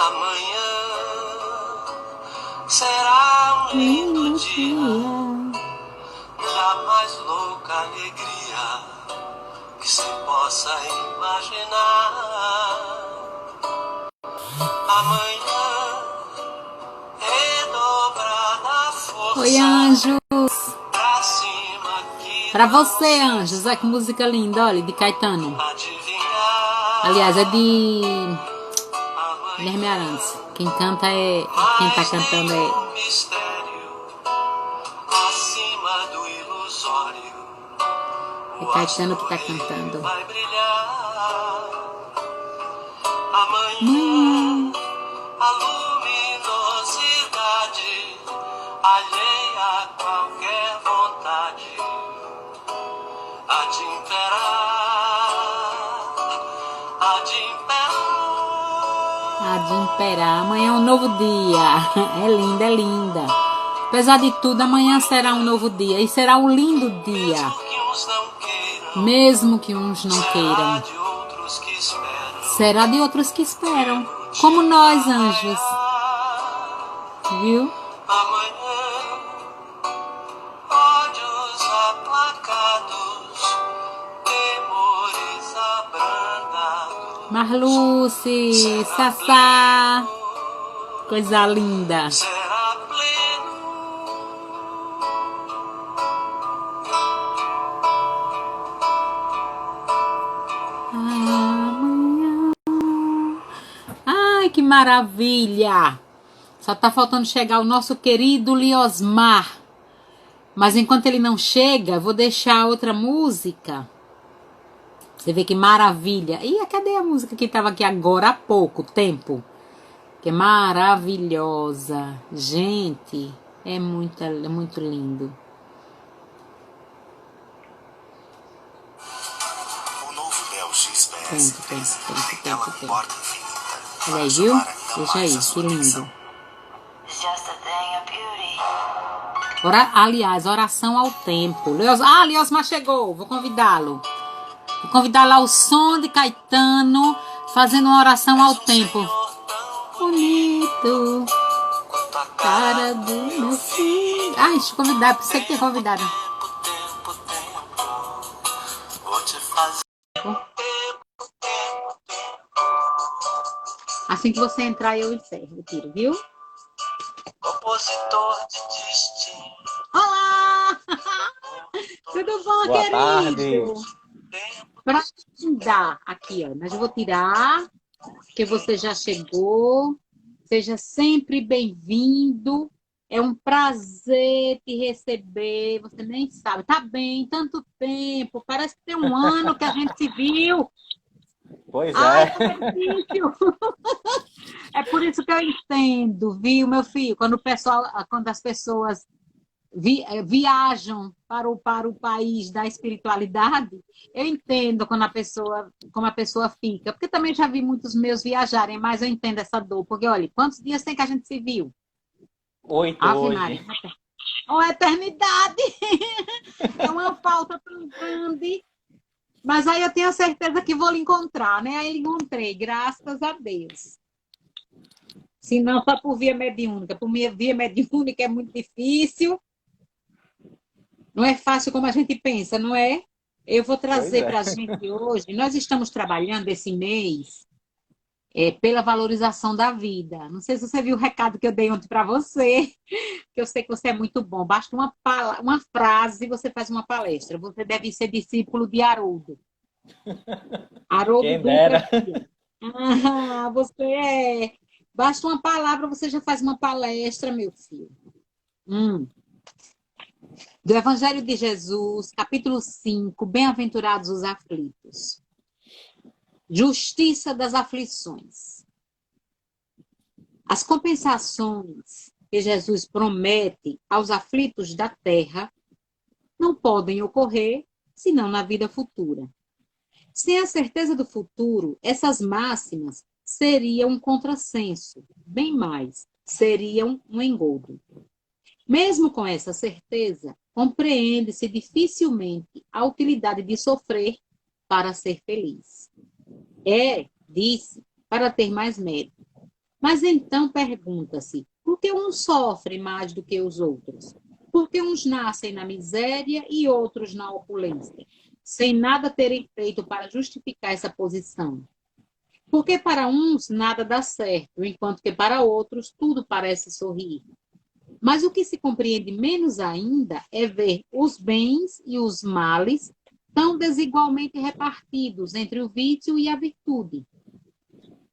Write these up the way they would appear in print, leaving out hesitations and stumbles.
Amanhã será um lindo dia, jamais louca alegria que se possa imaginar. Amanhã redobrar a força. Oi, anjos. Pra cima que Pra você, anjos. Olha que música linda, olha, de Caetano. adivinhar. Aliás, é de Guilherme Arantes. Quem canta é... Quem tá cantando é... Mistério acima do ilusório. É Caetano que tá cantando. Vai brilhar. Amanhã a luminosidade alheia a qualquer vontade há de imperar, há de imperar. Há de imperar. Amanhã é um novo dia. É linda, é linda. Apesar de tudo, amanhã será um novo dia. E será um lindo dia. Que uns não queiram, Mesmo que uns não queiram. de outros que esperam. Será de outros que esperam. Como nós, anjos. Viu? Amanhã, ódios aplacados, temores abrandados. Marluce, Sassá. Coisa linda. Será pleno. Amanhã. Ai, que maravilha. Só tá faltando chegar o nosso querido Liosmar. Mas enquanto ele não chega, vou deixar outra música. Você vê que maravilha. Ih, cadê a música que estava aqui agora há pouco tempo? Que é maravilhosa. Gente, é muito lindo. O novo Neo XPS tem tela Tempo. porta infinita. Olha aí, viu? Veja aí, que lindo. Aliás, oração ao tempo. Liosmar chegou, vou convidá-lo. Vou convidá-lo ao som de Caetano, fazendo uma oração ao tempo. Bonito, cara do meu filho. Ai, deixa eu convidar, por você que ter convidado. Vou te fazer. Assim que você entrar, eu encerro o tiro, viu? Compositor de destino. Olá! Tudo bom, Boa querido? tarde. Pra dar aqui, ó, mas eu vou tirar, porque você já chegou. Seja sempre bem-vindo. É um prazer te receber. Você nem sabe. Tá bem, tanto tempo. Parece que tem um ano que a gente se viu. Pois Ai, é. como é difícil. É por isso que eu entendo, viu, meu filho? Quando as pessoas viajam para o país da espiritualidade, eu entendo como a pessoa fica. Porque também já vi muitos meus viajarem, mas eu entendo essa dor. Porque, olha, quantos dias tem que a gente se viu? 8 Ave hoje. Maria. Uma eternidade! É uma falta tão grande. Mas aí eu tenho a certeza que vou lhe encontrar, né? Aí encontrei, graças a Deus. Se não, só por via mediúnica. Por minha via mediúnica é muito difícil. Não é fácil como a gente pensa, não é? Eu vou trazer para a gente hoje. Nós estamos trabalhando esse mês pela valorização da vida. Não sei se você viu o recado que eu dei ontem para você, que eu sei que você é muito bom. Basta uma frase e você faz uma palestra. Você deve ser discípulo de Haroldo. Haroldo Quem Dutra dera. Pires. Ah, você é. Basta uma palavra, você já faz uma palestra, meu filho. Do Evangelho de Jesus, capítulo 5, Bem-aventurados os aflitos. Justiça das aflições. As compensações que Jesus promete aos aflitos da terra não podem ocorrer senão na vida futura. Sem a certeza do futuro, essas máximas seriam um contrassenso, bem mais, seriam um engodo. Mesmo com essa certeza, compreende-se dificilmente a utilidade de sofrer para ser feliz. Disse, para ter mais mérito. Mas então pergunta-se, por que uns sofrem mais do que os outros? Por que uns nascem na miséria e outros na opulência, sem nada terem feito para justificar essa posição? Porque para uns nada dá certo, enquanto que para outros tudo parece sorrir. Mas o que se compreende menos ainda é ver os bens e os males tão desigualmente repartidos entre o vício e a virtude.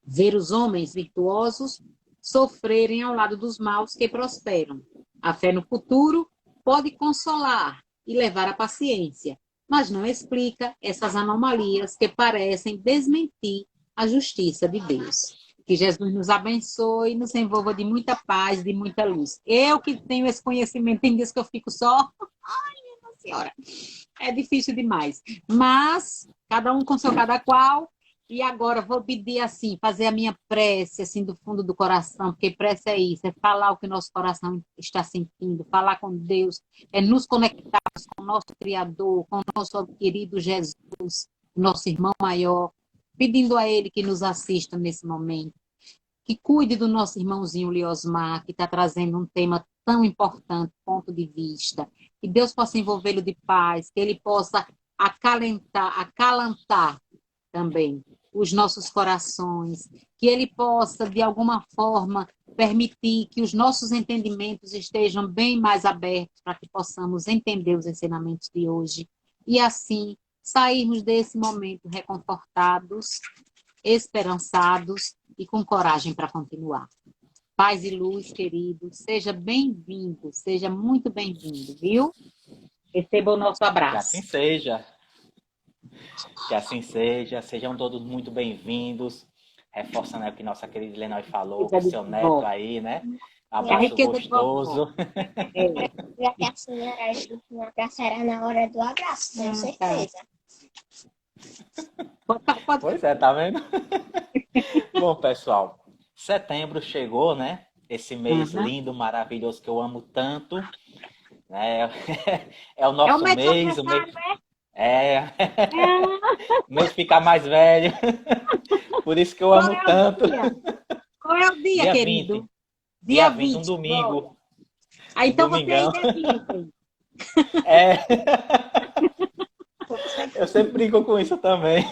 Ver os homens virtuosos sofrerem ao lado dos maus que prosperam. A fé no futuro pode consolar e levar à paciência, mas não explica essas anomalias que parecem desmentir a justiça de Deus. Que Jesus nos abençoe e nos envolva de muita paz, de muita luz. Eu que tenho esse conhecimento, tem dias que eu fico só. Ai, minha senhora, é difícil demais. Mas, cada um com seu cada qual. E agora vou pedir assim, fazer a minha prece assim do fundo do coração, porque prece é isso, é falar o que nosso coração está sentindo, falar com Deus, é nos conectarmos com o nosso Criador, com o nosso querido Jesus, nosso irmão maior, pedindo a Ele que nos assista nesse momento, que cuide do nosso irmãozinho Liosmar, que está trazendo um tema tão importante, ponto de vista, que Deus possa envolvê-lo de paz, que Ele possa acalantar também os nossos corações, que Ele possa, de alguma forma, permitir que os nossos entendimentos estejam bem mais abertos para que possamos entender os ensinamentos de hoje e, assim, sairmos desse momento reconfortados, esperançados e com coragem para continuar. Paz e luz, querido, seja bem-vindo, seja muito bem-vindo, viu? Receba o nosso Que abraço. assim seja. Que assim seja. Sejam todos muito bem-vindos. Reforçando aí o que nossa querida Lenói falou, com seu neto aí, né? Abraço gostoso. Já que a senhora disse que o abraço era na hora do abraço, tenho certeza. Pois é, tá vendo? Bom, pessoal, setembro chegou, né? Esse mês lindo, maravilhoso, que eu amo tanto. Né? É o nosso mês. O mês... o mês ficar mais velho. Por isso que eu amo tanto. Qual é o dia, dia querido? 20. Dia 20, um domingo. Aí, então domingão. você ainda Eu sempre brinco com isso também.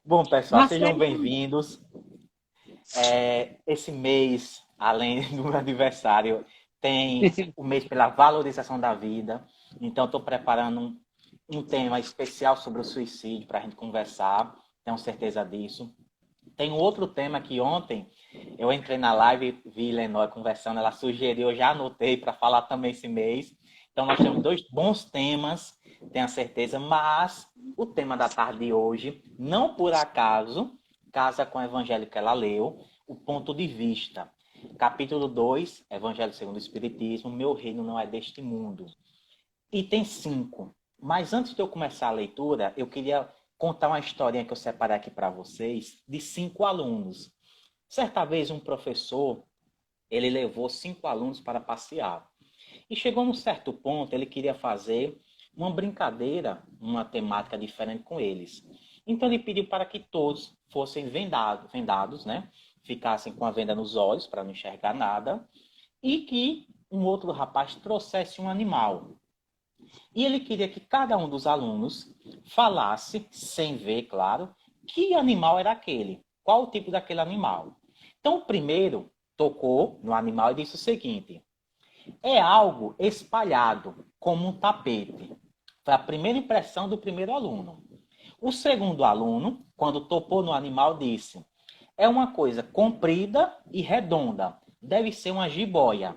Bom, pessoal, sejam bem-vindos. Esse mês, além do meu aniversário, tem o mês pela valorização da vida. Então, estou preparando um tema especial sobre o suicídio para a gente conversar. Tenho certeza disso. Tem um outro tema que ontem eu entrei na live e vi Lenói conversando. Ela sugeriu, eu já anotei para falar também esse mês. Então, nós temos 2 bons temas, tenho certeza. Mas o tema da tarde de hoje, não por acaso, casa com o evangelho que ela leu, o ponto de vista. Capítulo 2, Evangelho segundo o Espiritismo, meu reino não é deste mundo. Item 5. Mas antes de eu começar a leitura, eu queria contar uma historinha que eu separei aqui para vocês, de 5 alunos. Certa vez, um professor, ele levou 5 alunos para passear. E chegou num certo ponto, ele queria fazer uma brincadeira, uma temática diferente com eles. Então, ele pediu para que todos fossem vendados, né? Ficassem com a venda nos olhos, para não enxergar nada, e que um outro rapaz trouxesse um animal. E ele queria que cada um dos alunos falasse, sem ver, claro, que animal era aquele, qual o tipo daquele animal. Então, o primeiro tocou no animal e disse o seguinte: é algo espalhado, como um tapete. Foi a primeira impressão do primeiro aluno. O segundo aluno, quando topou no animal, disse: é uma coisa comprida e redonda, deve ser uma jiboia.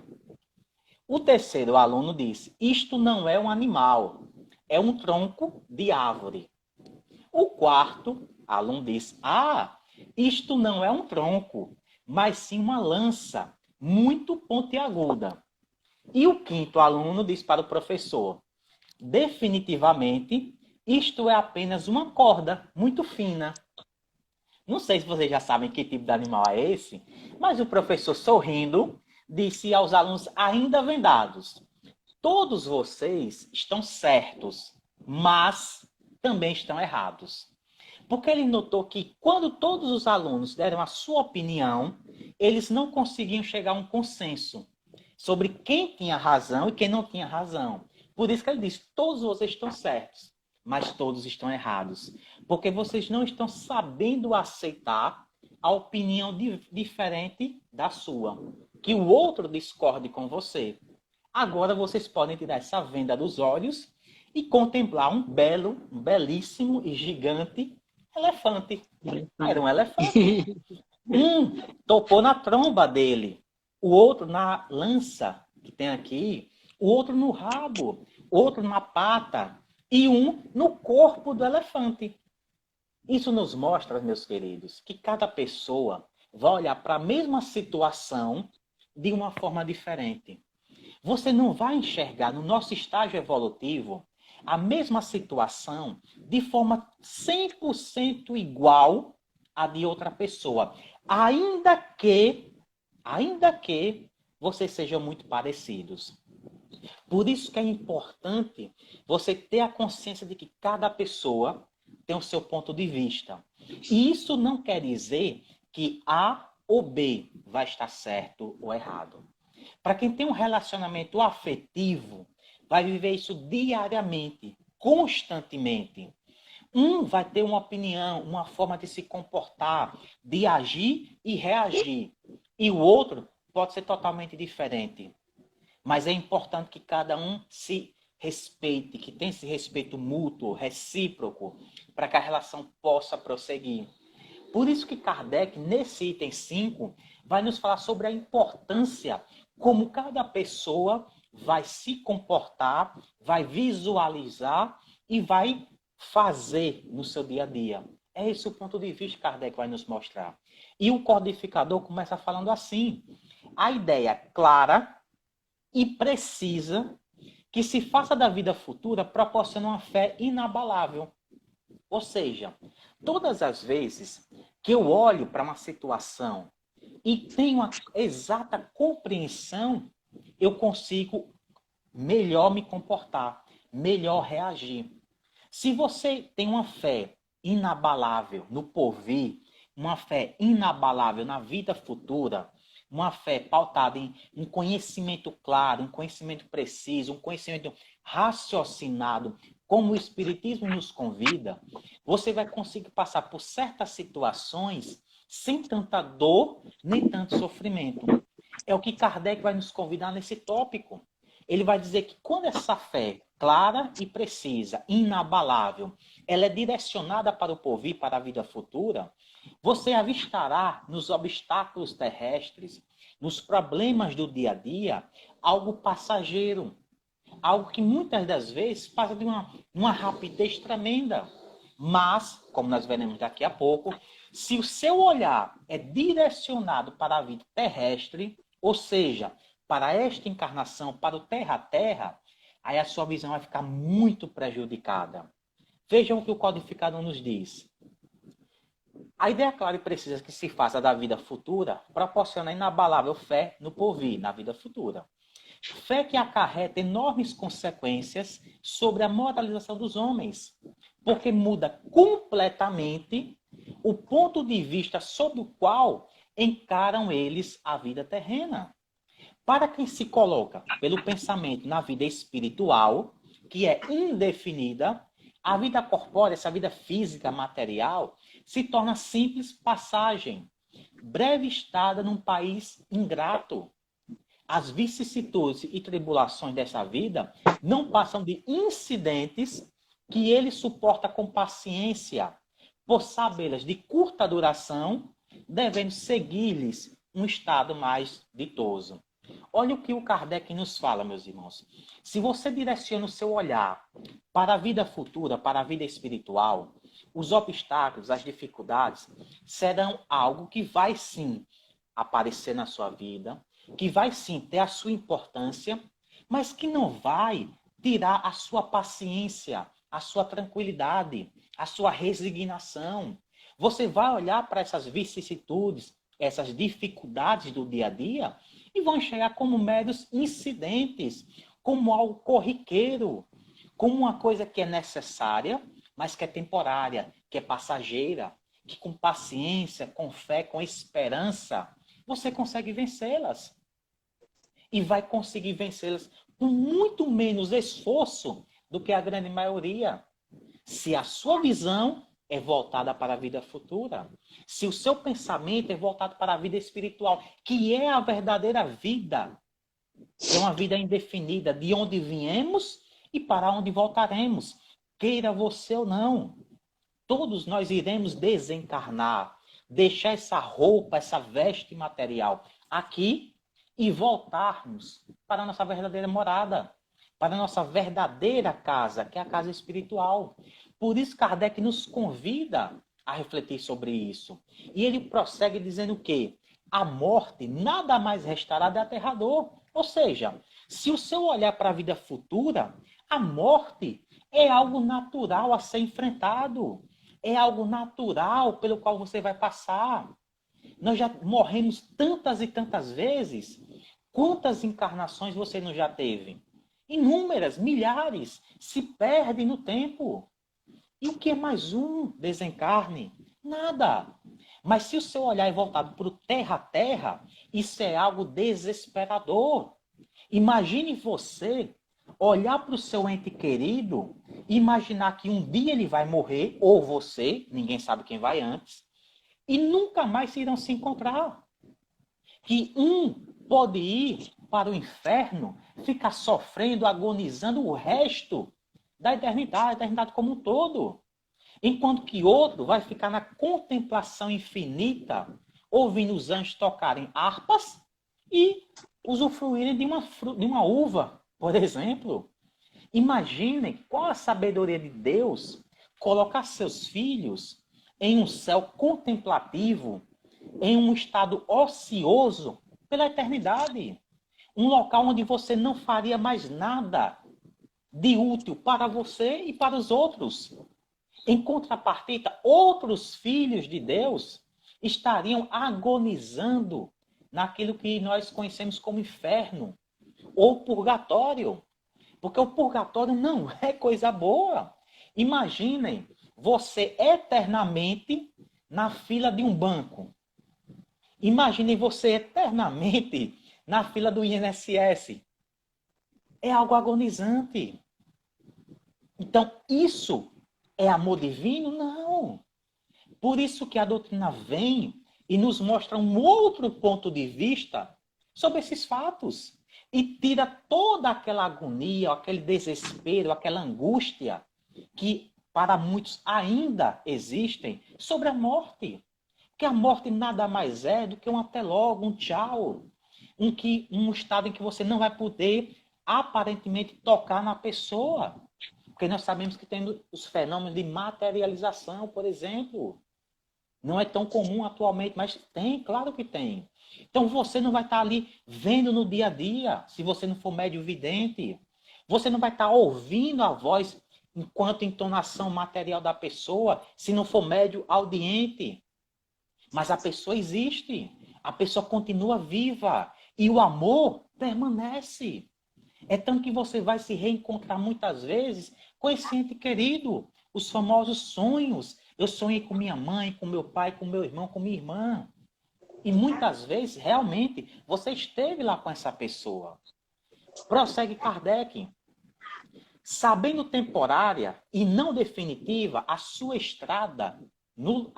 O terceiro aluno disse: isto não é um animal, é um tronco de árvore. O quarto aluno disse: isto não é um tronco, mas sim uma lança muito pontiaguda. E o quinto aluno disse para o professor: definitivamente, isto é apenas uma corda muito fina. Não sei se vocês já sabem que tipo de animal é esse, mas o professor, sorrindo, disse aos alunos ainda vendados: todos vocês estão certos, mas também estão errados. Porque ele notou que quando todos os alunos deram a sua opinião, eles não conseguiam chegar a um consenso sobre quem tinha razão e quem não tinha razão. Por isso que ele disse, todos vocês estão certos, mas todos estão errados. Porque vocês não estão sabendo aceitar a opinião diferente da sua. Que o outro discorde com você. Agora vocês podem tirar essa venda dos olhos e contemplar um belíssimo e gigante elefante. Era um elefante. Um tocou na tromba dele, o outro na lança que tem aqui, o outro no rabo, outro na pata e um no corpo do elefante. Isso nos mostra, meus queridos, que cada pessoa vai olhar para a mesma situação de uma forma diferente. Você não vai enxergar no nosso estágio evolutivo a mesma situação de forma 100% igual à de outra pessoa, ainda que vocês sejam muito parecidos. Por isso que é importante você ter a consciência de que cada pessoa tem o seu ponto de vista. E isso não quer dizer que A ou B vai estar certo ou errado. Para quem tem um relacionamento afetivo, vai viver isso diariamente, constantemente. Um vai ter uma opinião, uma forma de se comportar, de agir e reagir. E o outro pode ser totalmente diferente. Mas é importante que cada um se respeite, que tenha esse respeito mútuo, recíproco, para que a relação possa prosseguir. Por isso que Kardec, nesse item 5, vai nos falar sobre a importância como cada pessoa vai se comportar, vai visualizar e vai fazer no seu dia a dia. É esse o ponto de vista que Kardec vai nos mostrar. E o codificador começa falando assim: a ideia clara e precisa que se faça da vida futura proporciona uma fé inabalável. Ou seja, todas as vezes que eu olho para uma situação e tenho a exata compreensão, eu consigo melhor me comportar, melhor reagir. Se você tem uma fé inabalável no porvir, uma fé inabalável na vida futura, uma fé pautada em um conhecimento claro, um conhecimento preciso, um conhecimento raciocinado, como o Espiritismo nos convida, você vai conseguir passar por certas situações sem tanta dor, nem tanto sofrimento. É o que Kardec vai nos convidar nesse tópico. Ele vai dizer que quando essa fé clara e precisa, inabalável, ela é direcionada para o porvir, para a vida futura, você avistará nos obstáculos terrestres, nos problemas do dia a dia, algo passageiro. Algo que muitas das vezes passa de uma rapidez tremenda. Mas, como nós veremos daqui a pouco, se o seu olhar é direcionado para a vida terrestre, ou seja, para esta encarnação, para o terra-terra, aí a sua visão vai ficar muito prejudicada. Vejam o que o codificador nos diz. A ideia clara e precisa que se faça da vida futura proporciona inabalável fé no porvir, na vida futura. Fé que acarreta enormes consequências sobre a moralização dos homens, porque muda completamente o ponto de vista sob o qual encaram eles a vida terrena. Para quem se coloca pelo pensamento na vida espiritual, que é indefinida, a vida corpórea, essa vida física, material, se torna simples passagem, breve estada num país ingrato. As vicissitudes e tribulações dessa vida não passam de incidentes que ele suporta com paciência, por sabê-las de curta duração, devendo seguir-lhes um estado mais ditoso. Olha o que o Kardec nos fala, meus irmãos. Se você direciona o seu olhar para a vida futura, para a vida espiritual, os obstáculos, as dificuldades serão algo que vai sim aparecer na sua vida, que vai sim ter a sua importância, mas que não vai tirar a sua paciência, a sua tranquilidade, a sua resignação. Você vai olhar para essas vicissitudes, essas dificuldades do dia a dia e vão enxergar como meros incidentes, como algo corriqueiro, como uma coisa que é necessária, mas que é temporária, que é passageira, que com paciência, com fé, com esperança, você consegue vencê-las. E vai conseguir vencê-las com muito menos esforço do que a grande maioria. Se a sua visão é voltada para a vida futura, se o seu pensamento é voltado para a vida espiritual, que é a verdadeira vida, é uma vida indefinida, de onde viemos e para onde voltaremos, queira você ou não. Todos nós iremos desencarnar, deixar essa roupa, essa veste material aqui e voltarmos para a nossa verdadeira morada, para a nossa verdadeira casa, que é a casa espiritual. Por isso Kardec nos convida a refletir sobre isso. E ele prossegue dizendo que a morte nada mais restará de aterrador. Ou seja, se o seu olhar para a vida futura, a morte é algo natural a ser enfrentado. É algo natural pelo qual você vai passar. Nós já morremos tantas e tantas vezes. Quantas encarnações você não já teve? Inúmeras, milhares. Se perde no tempo. E o que é mais um desencarne? Nada. Mas se o seu olhar é voltado para o terra a terra, isso é algo desesperador. Imagine você olhar para o seu ente querido e imaginar que um dia ele vai morrer, ou você, ninguém sabe quem vai antes, e nunca mais se irão se encontrar. Que um pode ir para o inferno, ficar sofrendo, agonizando o resto da eternidade, a eternidade como um todo. Enquanto que outro vai ficar na contemplação infinita, ouvindo os anjos tocarem harpas e usufruírem de uma uva, por exemplo. Imaginem qual a sabedoria de Deus colocar seus filhos em um céu contemplativo, em um estado ocioso pela eternidade. Um local onde você não faria mais nada de útil para você e para os outros. Em contrapartida, outros filhos de Deus estariam agonizando naquilo que nós conhecemos como inferno ou purgatório. Porque o purgatório não é coisa boa. Imaginem você eternamente na fila de um banco. Imaginem você eternamente na fila do INSS. É algo agonizante. Então, isso é amor divino? Não. Por isso que a doutrina vem e nos mostra um outro ponto de vista sobre esses fatos. E tira toda aquela agonia, aquele desespero, aquela angústia que para muitos ainda existem sobre a morte. Porque a morte nada mais é do que um até logo, um tchau. Um estado em que você não vai poder aparentemente tocar na pessoa. Porque nós sabemos que tem os fenômenos de materialização, por exemplo. Não é tão comum atualmente, mas tem, claro que tem. Então você não vai estar ali vendo no dia a dia, se você não for médio vidente. Você não vai estar ouvindo a voz enquanto entonação material da pessoa, se não for médio audiente. Mas a pessoa existe, a pessoa continua viva e o amor permanece. É tanto que você vai se reencontrar muitas vezes com esse ente querido, os famosos sonhos. Eu sonhei com minha mãe, com meu pai, com meu irmão, com minha irmã. E muitas vezes, realmente, você esteve lá com essa pessoa. Prossegue Kardec. Sabendo temporária e não definitiva a sua estada, no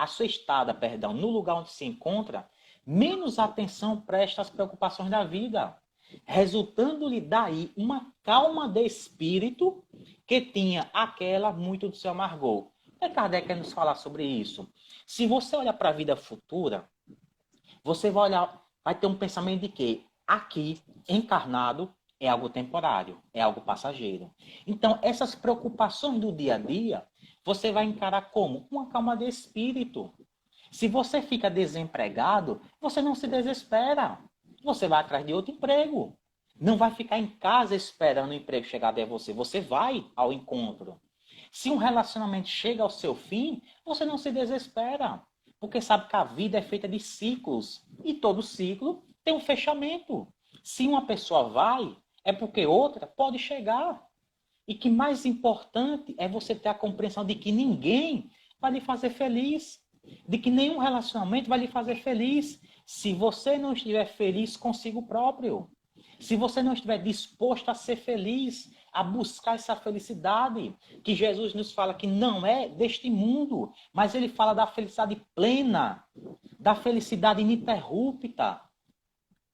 lugar onde se encontra, menos atenção presta às preocupações da vida, resultando-lhe daí uma calma de espírito que tinha aquela muito do seu amargor. O que Kardec quer nos falar sobre isso? Se você olhar para a vida futura, você vai ter um pensamento de que aqui, encarnado, é algo temporário, é algo passageiro. Então, essas preocupações do dia a dia, você vai encarar como? Uma calma de espírito. Se você fica desempregado, você não se desespera. Você vai atrás de outro emprego. Não vai ficar em casa esperando o emprego chegar até você. Você vai ao encontro. Se um relacionamento chega ao seu fim, você não se desespera. Porque sabe que a vida é feita de ciclos. E todo ciclo tem um fechamento. Se uma pessoa vai, é porque outra pode chegar. E que mais importante é você ter a compreensão de que ninguém vai lhe fazer feliz. De que nenhum relacionamento vai lhe fazer feliz se você não estiver feliz consigo próprio. Se você não estiver disposto a ser feliz, a buscar essa felicidade, que Jesus nos fala que não é deste mundo, mas ele fala da felicidade plena, da felicidade ininterrupta.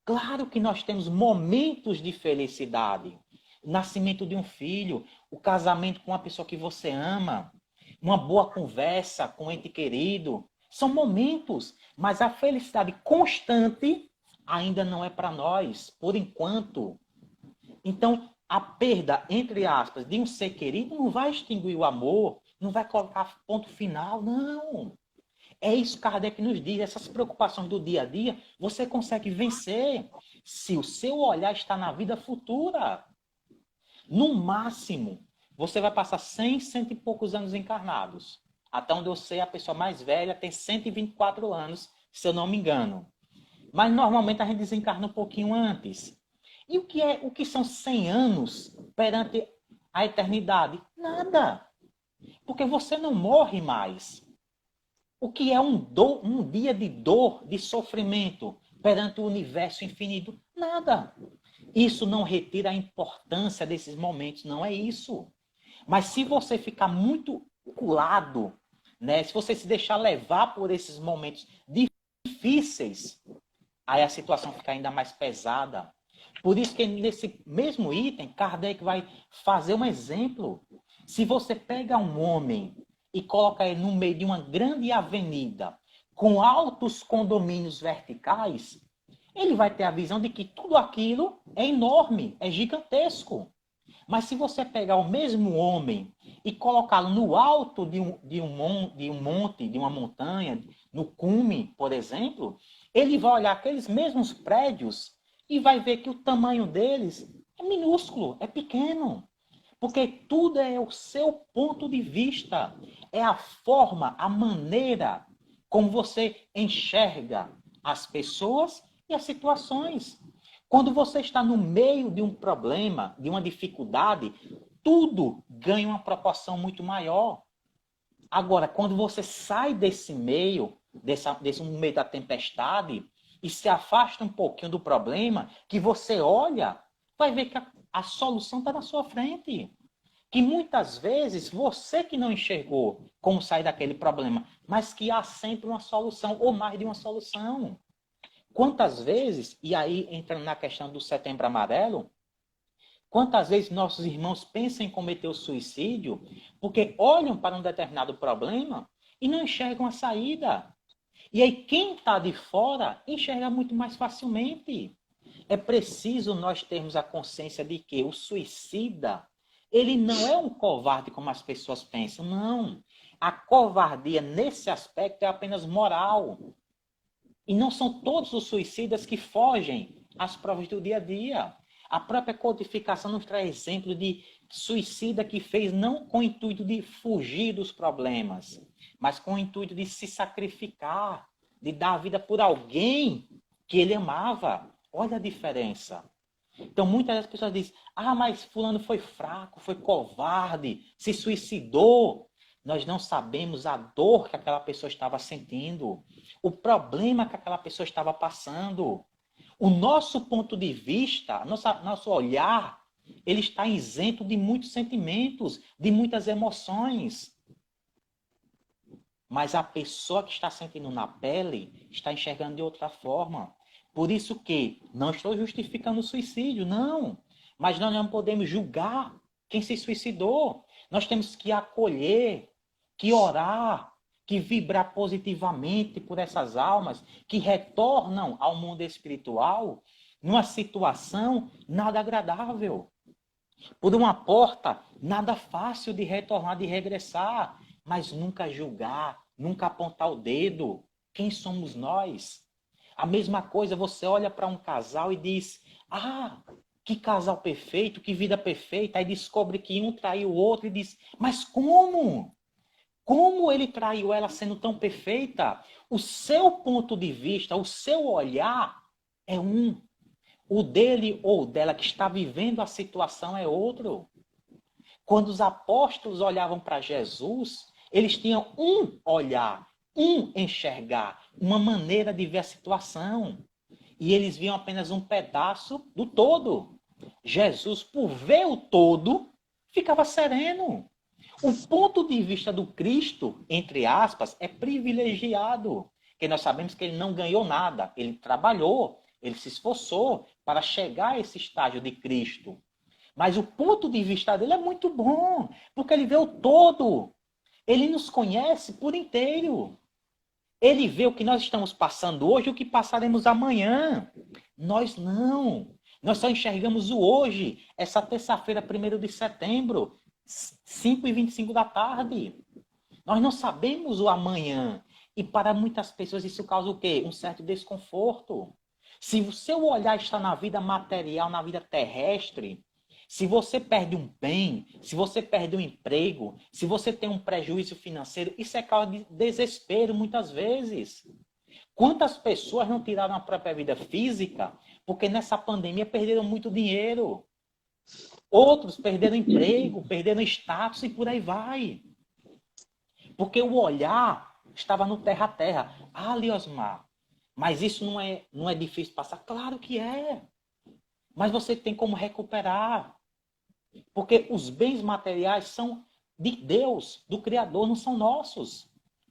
Claro que nós temos momentos de felicidade. O nascimento de um filho, o casamento com uma pessoa que você ama, uma boa conversa com um ente querido. São momentos, mas a felicidade constante ainda não é para nós, por enquanto. Então, a perda, entre aspas, de um ser querido não vai extinguir o amor, não vai colocar ponto final, não. É isso que Kardec nos diz, essas preocupações do dia a dia, você consegue vencer se o seu olhar está na vida futura. No máximo, você vai passar 100, cento e poucos anos encarnados. Até onde eu sei, a pessoa mais velha tem 124 anos, se eu não me engano. Mas normalmente a gente desencarna um pouquinho antes. E o que são 100 anos perante a eternidade? Nada. Porque você não morre mais. O que é um dia de dor, de sofrimento perante o universo infinito? Nada. Isso não retira a importância desses momentos, não é isso. Mas se você ficar muito colado, né, se você se deixar levar por esses momentos difíceis, aí a situação fica ainda mais pesada. Por isso que nesse mesmo item, Kardec vai fazer um exemplo. Se você pega um homem e coloca ele no meio de uma grande avenida com altos condomínios verticais, ele vai ter a visão de que tudo aquilo é enorme, é gigantesco. Mas se você pegar o mesmo homem e colocá-lo no alto de um monte, de uma montanha, no cume, por exemplo, ele vai olhar aqueles mesmos prédios e vai ver que o tamanho deles é minúsculo, é pequeno. Porque tudo é o seu ponto de vista. É a forma, a maneira como você enxerga as pessoas e as situações. Quando você está no meio de um problema, de uma dificuldade, tudo ganha uma proporção muito maior. Agora, quando você sai desse meio, desse meio da tempestade, e se afasta um pouquinho do problema, que você olha, vai ver que a solução está na sua frente. Que muitas vezes você que não enxergou como sair daquele problema, mas que há sempre uma solução, ou mais de uma solução. Quantas vezes, e aí entrando na questão do Setembro Amarelo, quantas vezes nossos irmãos pensam em cometer o suicídio porque olham para um determinado problema e não enxergam a saída. E aí quem está de fora enxerga muito mais facilmente. É preciso nós termos a consciência de que o suicida, ele não é um covarde como as pessoas pensam, não. A covardia nesse aspecto é apenas moral. E não são todos os suicidas que fogem às provas do dia a dia. A própria codificação nos traz exemplo de suicida que fez não com o intuito de fugir dos problemas, mas com o intuito de se sacrificar, de dar a vida por alguém que ele amava. Olha a diferença. Então, muitas das pessoas dizem, mas fulano foi fraco, foi covarde, se suicidou. Nós não sabemos a dor que aquela pessoa estava sentindo, o problema que aquela pessoa estava passando. O nosso ponto de vista, nosso olhar, ele está isento de muitos sentimentos, de muitas emoções. Mas a pessoa que está sentindo na pele está enxergando de outra forma. Por isso que não estou justificando o suicídio, não. Mas nós não podemos julgar quem se suicidou. Nós temos que acolher, que orar, que vibrar positivamente por essas almas que retornam ao mundo espiritual numa situação nada agradável. Por uma porta nada fácil de retornar, de regressar, mas nunca julgar, nunca apontar o dedo. Quem somos nós? A mesma coisa, você olha para um casal e diz, que casal perfeito, que vida perfeita, aí descobre que um traiu o outro e diz, mas como? Como ele traiu ela sendo tão perfeita? O seu ponto de vista, o seu olhar é um. O dele ou dela que está vivendo a situação é outro. Quando os apóstolos olhavam para Jesus, Eles tinham um olhar, um enxergar, uma maneira de ver a situação. E eles viam apenas um pedaço do todo. Jesus, por ver o todo, ficava sereno. O ponto de vista do Cristo, entre aspas, é privilegiado. Porque nós sabemos que ele não ganhou nada. Ele trabalhou, ele se esforçou para chegar a esse estágio de Cristo. Mas o ponto de vista dele é muito bom, porque ele vê o todo. Ele nos conhece por inteiro. Ele vê o que nós estamos passando hoje e o que passaremos amanhã. Nós não. Nós só enxergamos o hoje, essa terça-feira, 1º de setembro, 5h25 da tarde. Nós não sabemos o amanhã. E para muitas pessoas isso causa o quê? Um certo desconforto. Se o seu olhar está na vida material, na vida terrestre, se você perde um bem, se você perde um emprego, se você tem um prejuízo financeiro, isso é causa de desespero muitas vezes. Quantas pessoas não tiraram a própria vida física porque nessa pandemia perderam muito dinheiro? Outros perderam emprego, perderam status e por aí vai. Porque o olhar estava no terra a terra. Ah, Liosmar, mas isso não é difícil passar? Claro que é. Mas você tem como recuperar. Porque os bens materiais são de Deus, do Criador, não são nossos.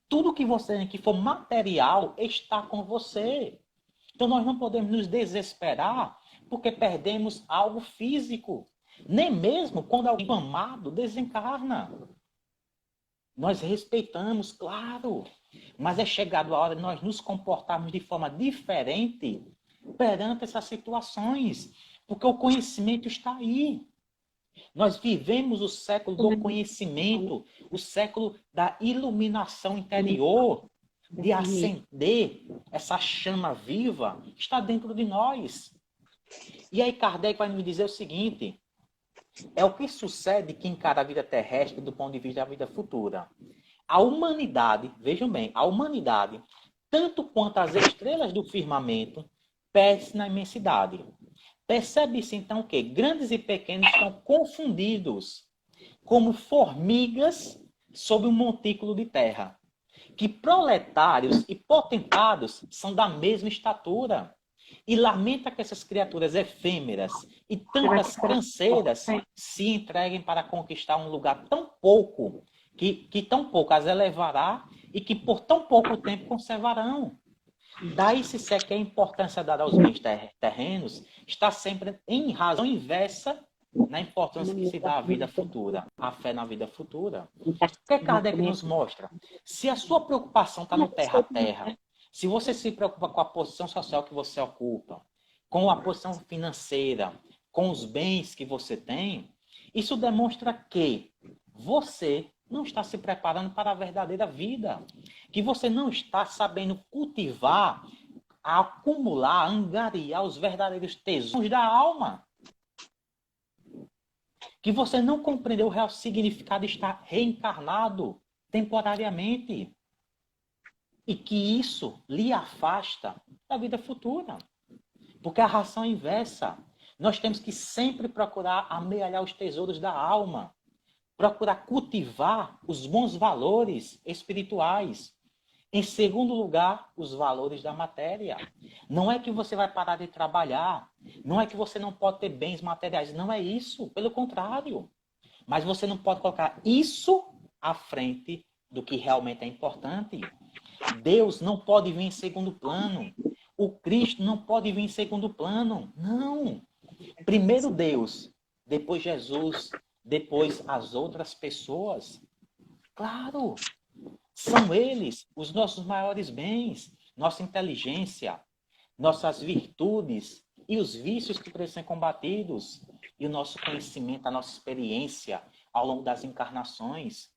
Tudo que você tem que for material está com você. Então nós não podemos nos desesperar porque perdemos algo físico. Nem mesmo quando alguém amado desencarna. Nós respeitamos, claro. Mas é chegado a hora de nós nos comportarmos de forma diferente perante essas situações. Porque o conhecimento está aí. Nós vivemos o século do conhecimento, o século da iluminação interior, de acender essa chama viva que está dentro de nós. E aí Kardec vai nos dizer o seguinte, é o que sucede que encara a vida terrestre do ponto de vista da vida futura. A humanidade, vejam bem, a humanidade, tanto quanto as estrelas do firmamento, perde-se na imensidade. Percebe-se então que grandes e pequenos estão confundidos como formigas sob um montículo de terra. Que proletários e potentados são da mesma estatura. E lamenta que essas criaturas efêmeras e tantas canseiras se entreguem para conquistar um lugar tão pouco, que tão pouco as elevará e que por tão pouco tempo conservarão. Daí se segue que a importância dada aos bens terrenos está sempre em razão inversa na importância que se dá à vida futura, à fé na vida futura. O que Kardec nos mostra? Se a sua preocupação está no terra a terra, se você se preocupa com a posição social que você ocupa, com a posição financeira, com os bens que você tem, isso demonstra que você não está se preparando para a verdadeira vida. Que você não está sabendo cultivar, acumular, angariar os verdadeiros tesouros da alma. Que você não compreendeu o real significado de estar reencarnado temporariamente. E que isso lhe afasta da vida futura. Porque a razão é inversa. Nós temos que sempre procurar amealhar os tesouros da alma. Procurar cultivar os bons valores espirituais. Em segundo lugar, os valores da matéria. Não é que você vai parar de trabalhar. Não é que você não pode ter bens materiais. Não é isso. Pelo contrário. Mas você não pode colocar isso à frente do que realmente é importante. Deus não pode vir em segundo plano. O Cristo não pode vir em segundo plano. Não. Primeiro Deus, depois Jesus, depois as outras pessoas. Claro, são eles os nossos maiores bens, nossa inteligência, nossas virtudes e os vícios que precisam ser combatidos, e o nosso conhecimento, a nossa experiência ao longo das encarnações.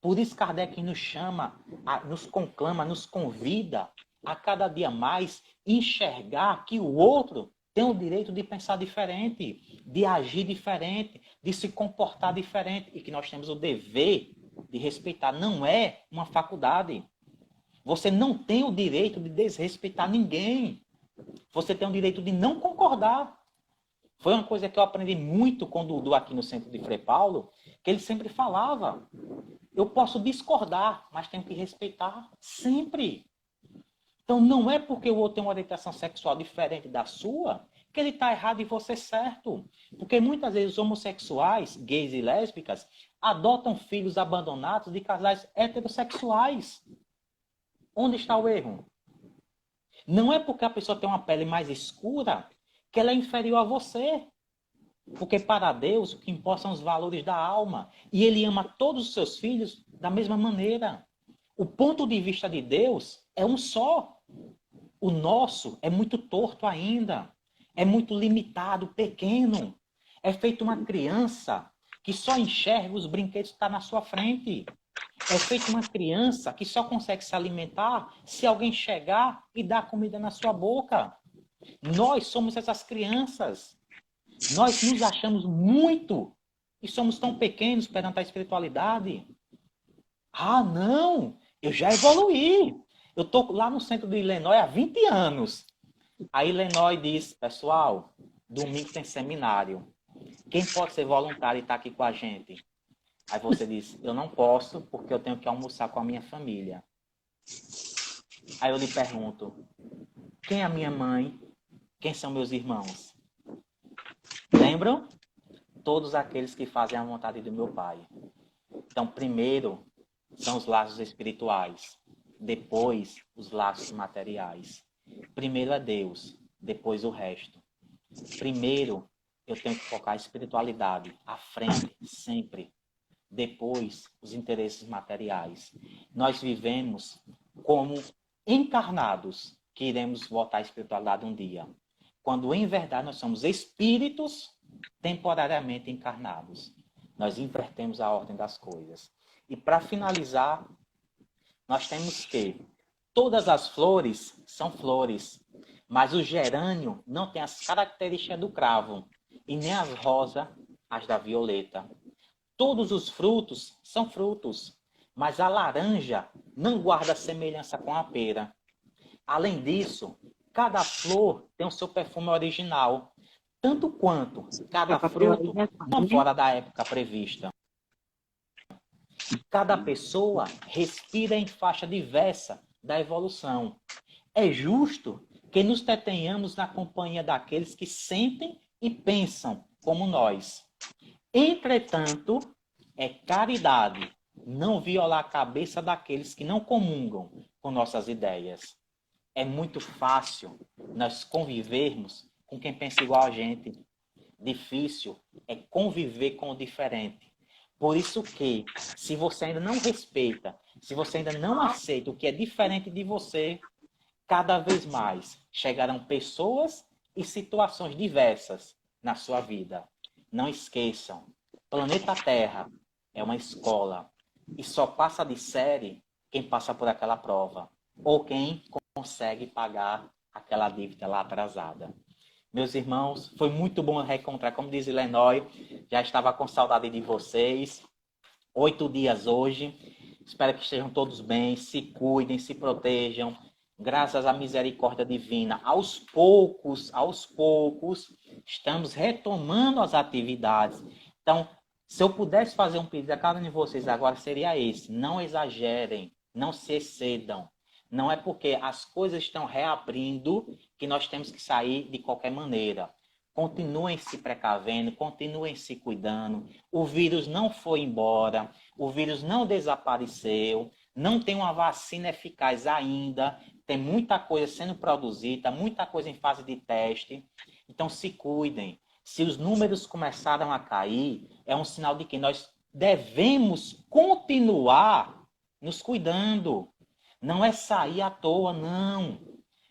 Por isso Kardec nos chama, nos conclama, nos convida a cada dia mais enxergar que o outro tem o direito de pensar diferente, de agir diferente, de se comportar diferente, e que nós temos o dever de respeitar. Não é uma faculdade. Você não tem o direito de desrespeitar ninguém. Você tem o direito de não concordar. Foi uma coisa que eu aprendi muito com o Dudu aqui no centro de Frei Paulo, que ele sempre falava, eu posso discordar, mas tenho que respeitar sempre. Então não é porque o outro tem uma orientação sexual diferente da sua, que ele está errado e você certo. Porque muitas vezes os homossexuais, gays e lésbicas, adotam filhos abandonados de casais heterossexuais. Onde está o erro? Não é porque a pessoa tem uma pele mais escura que ela é inferior a você. Porque para Deus o que importa são os valores da alma. E Ele ama todos os seus filhos da mesma maneira. O ponto de vista de Deus é um só. O nosso é muito torto ainda. É muito limitado, pequeno. É feito uma criança que só enxerga os brinquedos que estão na sua frente. É feito uma criança que só consegue se alimentar se alguém chegar e dar comida na sua boca. Nós somos essas crianças. Nós nos achamos muito e somos tão pequenos perante a espiritualidade. Ah, não! Eu já evoluí. Eu estou lá no centro de Illinois há 20 anos. Aí Illinois diz, pessoal, domingo tem seminário. Quem pode ser voluntário e estar aqui com a gente? Aí você diz, eu não posso porque eu tenho que almoçar com a minha família. Aí eu lhe pergunto, quem é a minha mãe? Quem são meus irmãos? Lembram? Todos aqueles que fazem a vontade do meu Pai. Então, primeiro são os laços espirituais. Depois, os laços materiais. Primeiro é Deus, depois o resto. Primeiro, eu tenho que focar a espiritualidade à frente, sempre. Depois, os interesses materiais. Nós vivemos como encarnados que iremos voltar à espiritualidade um dia. Quando, em verdade, nós somos espíritos temporariamente encarnados. Nós invertemos a ordem das coisas. E, para finalizar, nós temos que todas as flores são flores, mas o gerânio não tem as características do cravo, e nem as rosas, as da violeta. Todos os frutos são frutos, mas a laranja não guarda semelhança com a pera. Além disso, cada flor tem o seu perfume original, tanto quanto cada fruto não fora da época prevista. Cada pessoa respira em faixa diversa da evolução. É justo que nos detenhamos na companhia daqueles que sentem e pensam como nós. Entretanto, é caridade não violar a cabeça daqueles que não comungam com nossas ideias. É muito fácil nós convivermos com quem pensa igual a gente. Difícil é conviver com o diferente. Por isso que, se você ainda não respeita, se você ainda não aceita o que é diferente de você, cada vez mais chegarão pessoas e situações diversas na sua vida. Não esqueçam, planeta Terra é uma escola e só passa de série quem passa por aquela prova ou quem consegue pagar aquela dívida lá atrasada. Meus irmãos, foi muito bom reencontrar, como diz Illinois, já estava com saudade de vocês. 8 dias hoje, espero que estejam todos bem, se cuidem, se protejam, graças à misericórdia divina. Aos poucos, estamos retomando as atividades. Então, se eu pudesse fazer um pedido a cada um de vocês agora, seria esse: não exagerem, não se excedam. Não é porque as coisas estão reabrindo que nós temos que sair de qualquer maneira. Continuem se precavendo, continuem se cuidando. O vírus não foi embora, o vírus não desapareceu, não tem uma vacina eficaz ainda, tem muita coisa sendo produzida, muita coisa em fase de teste. Então se cuidem. Se os números começaram a cair, é um sinal de que nós devemos continuar nos cuidando. Não é sair à toa, não.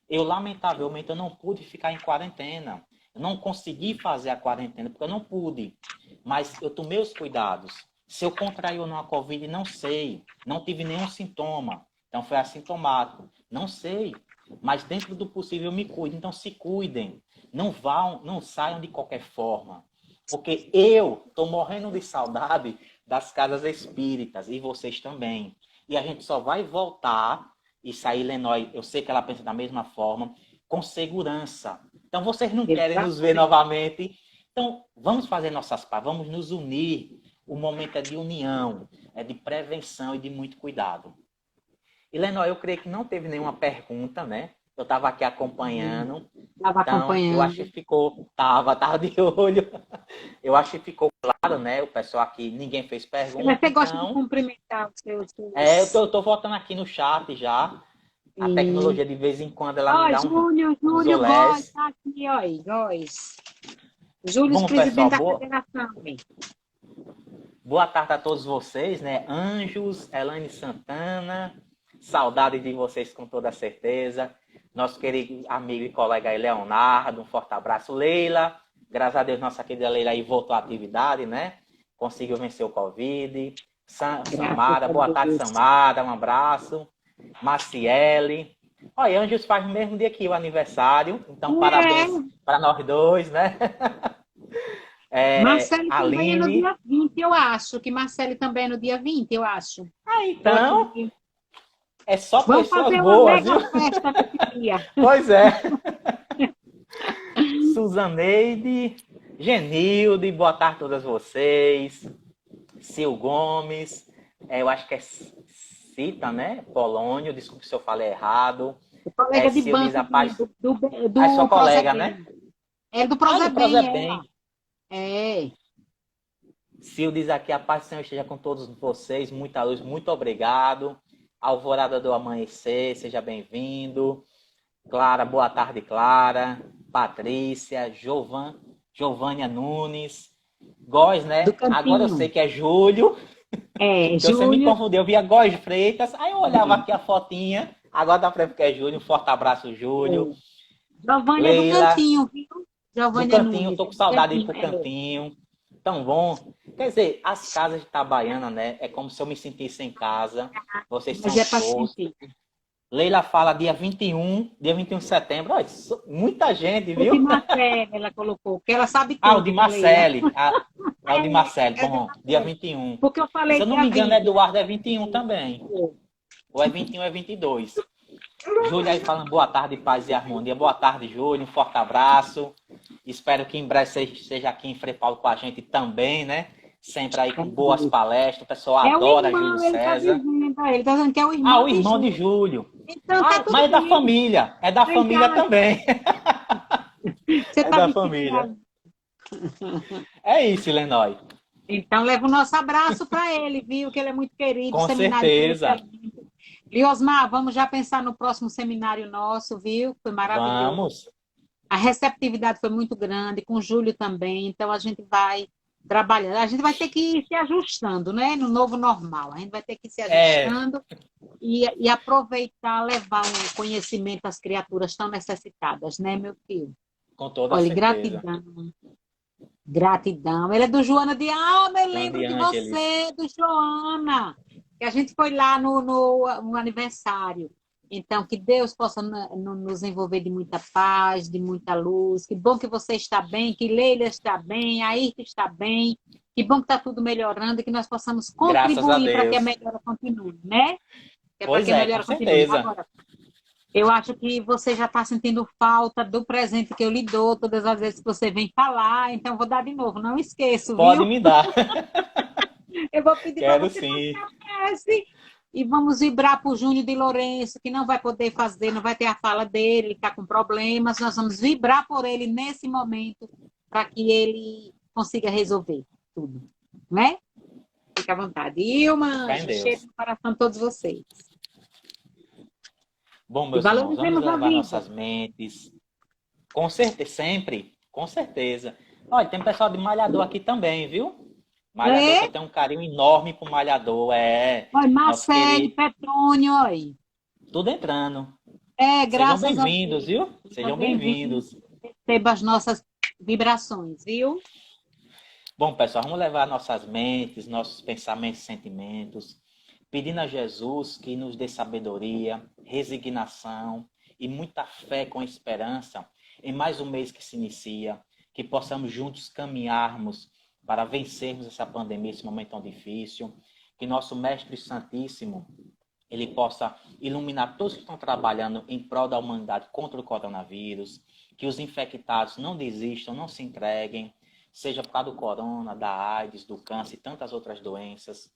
Eu, lamentavelmente, eu não pude ficar em quarentena. Eu não consegui fazer a quarentena, porque eu não pude. Mas eu tomei os cuidados. Se eu contraí ou não a Covid, não sei. Não tive nenhum sintoma. Então, foi assintomático. Não sei. Mas, dentro do possível, eu me cuido. Então, se cuidem. Não saiam de qualquer forma. Porque eu estou morrendo de saudade das casas espíritas. E vocês também. E a gente só vai voltar e sair, Illinois, eu sei que ela pensa da mesma forma, com segurança. Então, vocês não querem nos ver novamente Então, vamos fazer nossas partes, vamos nos unir. O momento é de união, é de prevenção e de muito cuidado. E, Lenó, eu creio que não teve nenhuma pergunta, né? Eu estava aqui acompanhando. Estava Então, eu acho acompanhando. que ficou... Tava de olho. Eu acho que ficou claro, né? O pessoal aqui, ninguém fez pergunta, Você gosta de então... cumprimentar os seus... Eu tô voltando aqui no chat já. A Sim. tecnologia, de vez em quando, ela me Ó, dá uns Júnior Góes, olés. tá aqui, ó, aí, Góes. Júlio, Bom, pessoal, presidente da federação. Hein? boa tarde a todos vocês, né? Anjos, Elaine Santana, saudade de vocês com toda certeza. Nosso querido amigo e colega aí, Leonardo, um forte abraço. Leila, graças a Deus, nossa querida Leila aí voltou à atividade, né? Conseguiu vencer o Covid. Graças Samara, a boa tarde, Deus. Samara, um abraço. Maciele. Olha, Anjos faz no mesmo dia que o aniversário, então parabéns para nós dois, né? Marcele também é no Aline. dia 20, eu acho. Que Marcele também é no dia 20, eu acho. Então, é só Vamos pessoas fazer uma boas, mega viu? festa nesse dia. Pois é. Suzaneide, Genilde, boa tarde a todas vocês. Sil Gomes, eu acho que é Cita, né? Polônio, desculpe se eu falei errado. O colega de Sil diz banco a paz. do Sua colega, Prozebem. né? É do Do Prozebem, Prozebem. É. Sil diz aqui, a paz do Senhor esteja com todos vocês, muita luz, muito obrigado. Alvorada do Amanhecer, seja bem-vindo. Clara, boa tarde, Clara. Patrícia, Giovânia Nunes. Góis, Do né? Agora eu Campinho. sei que é Júlio. É, Você me Júlio. confundiu, eu via Góis Freitas, aí eu olhava aqui a fotinha. Agora dá pra ver que é Júlio. Um forte abraço, Júlio. Giovânia do Leila, Cantinho, viu? do Giovânia Cantinho, Nunes. tô com saudade de ir pro Cantinho. Tão bom. Quer dizer, as casas de Itabaiana, né? É como se eu me sentisse em casa. Vocês Mas são é para shows. sentir. Leila fala dia 21 de setembro. Olha, muita gente, O de viu? Marcele, ela colocou, porque ela sabe Ah, o de tudo, Leila. Marcele. É o de Marcele. É de Bom, dia Marcele. 21. Porque eu Se falei eu não dia me engano, 20. Eduardo é 21 também. Ou é 21 ou é 22. Júlia aí falando boa tarde, paz e harmonia. Boa tarde, Júlia. Um forte abraço. Espero que em breve você esteja aqui em Frei Paulo com a gente também, né? Sempre aí com boas palestras. O pessoal É o adora Júlio irmão, ele tá César. dizendo, ele tá dizendo que é o Ah, irmão o de irmão de Júlio. Júlio. Então tá Ah, mas é tudo da bem. família. É da Vem família cá, também. você É tá da vestindo família. errado. É isso, Lenói. Então leva o nosso abraço para ele, viu? Que ele é muito querido, o Com seminário foi certeza. excelente. Liosmar, vamos já pensar no próximo seminário nosso, viu? Foi maravilhoso. Vamos. A receptividade foi muito grande, com o Júlio também, então a gente vai trabalhando. A gente vai ter que ir se ajustando, né? No novo normal. A gente vai ter que ir se ajustando e aproveitar, levar o conhecimento às criaturas tão necessitadas, né, meu filho? Com toda Olha, certeza. gratidão. Gratidão. Ele é do Joana de Alma, eu lembro Grande de Ângeles. você, do Joana. Que a gente foi lá no aniversário. Então, que Deus possa nos envolver de muita paz, de muita luz. Que bom que você está bem, que Leila está bem, a Irta está bem. Que bom que está tudo melhorando e que nós possamos Graças a contribuir para que a Deus. melhora continue, né? Que é para Pois que a é, com melhora continue. certeza. Agora, eu acho que você já está sentindo falta do presente que eu lhe dou todas as vezes que você vem falar, então vou dar de novo, não esqueço, Pode viu? me dar. Eu vou pedir para Quero você sim. fazer esse e vamos vibrar para o Júnior de Lourenço, que não vai poder fazer, não vai ter a fala dele, ele está com problemas, nós vamos vibrar por ele nesse momento para que ele consiga resolver tudo, né? Fique à vontade. Ilma, Fé em Deus. cheiro no coração de todos vocês. Bom, E meus irmãos, vamos valorizemos a levar vida. nossas mentes. Com certeza, sempre. Com certeza. Olha, tem pessoal de Malhador aqui também, viu? Malhador, É? que eu tenho um carinho enorme pro Malhador. É. Oi, Nosso Marcele, querido. Petrônio, oi. Tudo entrando. É, Sejam graças a bem-vindos, Deus. viu? Seja Sejam bem-vindo. bem-vindos. Receba as nossas vibrações, viu? Bom, pessoal, vamos levar nossas mentes, nossos pensamentos e sentimentos, pedindo a Jesus que nos dê sabedoria, resignação e muita fé com esperança em mais um mês que se inicia, que possamos juntos caminharmos para vencermos essa pandemia, esse momento tão difícil, que nosso Mestre Santíssimo, ele possa iluminar todos que estão trabalhando em prol da humanidade contra o coronavírus, que os infectados não desistam, não se entreguem, seja por causa do corona, da AIDS, do câncer e tantas outras doenças.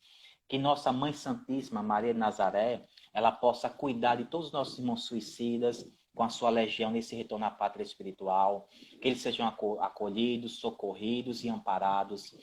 Que Nossa Mãe Santíssima, Maria de Nazaré, ela possa cuidar de todos os nossos irmãos suicidas com a sua legião nesse retorno à pátria espiritual, que eles sejam acolhidos, socorridos e amparados.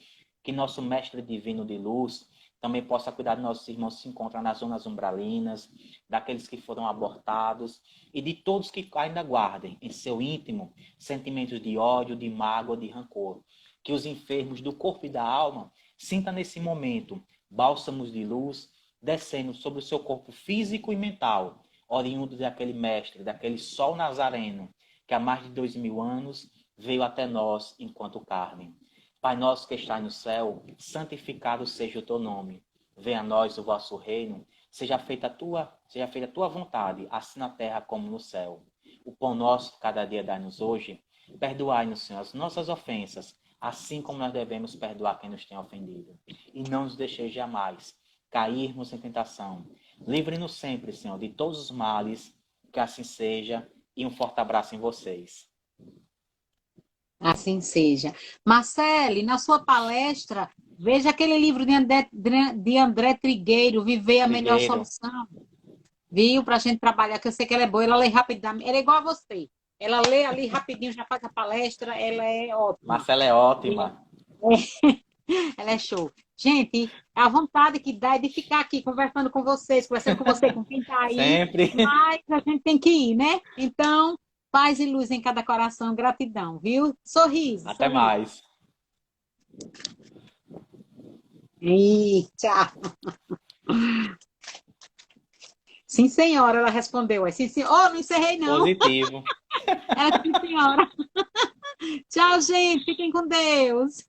Que nosso Mestre Divino de Luz também possa cuidar de nossos irmãos que se encontram nas zonas umbralinas, daqueles que foram abortados e de todos que ainda guardem em seu íntimo sentimentos de ódio, de mágoa, de rancor. Que os enfermos do corpo e da alma sintam nesse momento bálsamos de luz descendo sobre o seu corpo físico e mental, oriundo daquele mestre, daquele sol nazareno, que há mais de 2000 anos veio até nós enquanto carne. Pai nosso que está no céu, santificado seja o teu nome. Venha a nós o vosso reino, seja feita a tua vontade, assim na terra como no céu. O pão nosso de cada dia dai-nos hoje. Perdoai-nos, Senhor, as nossas ofensas, assim como nós devemos perdoar quem nos tem ofendido. E não nos deixeis jamais cairmos em tentação. Livre-nos sempre, Senhor, de todos os males, que assim seja, e um forte abraço em vocês. Assim seja. Marcele, na sua palestra, veja aquele livro de André Trigueiro, Viver a Melhor Solução. Viu? Para a gente trabalhar, que eu sei que ela é boa, ela lê rapidamente. Ela é igual a você. Ela lê ali rapidinho, já faz a palestra, ela é ótima. Marcela é ótima. Ela é show. Gente, a vontade que dá é de ficar aqui conversando com vocês, com quem está aí. Sempre. Mas a gente tem que ir, né? Então, paz e luz em cada coração, gratidão, viu? Sorriso. Até mais. E tchau. Sim, senhora, ela respondeu. Sim, senhora. Oh, não encerrei, não. Positivo. Sim, senhora. Tchau, gente. Fiquem com Deus.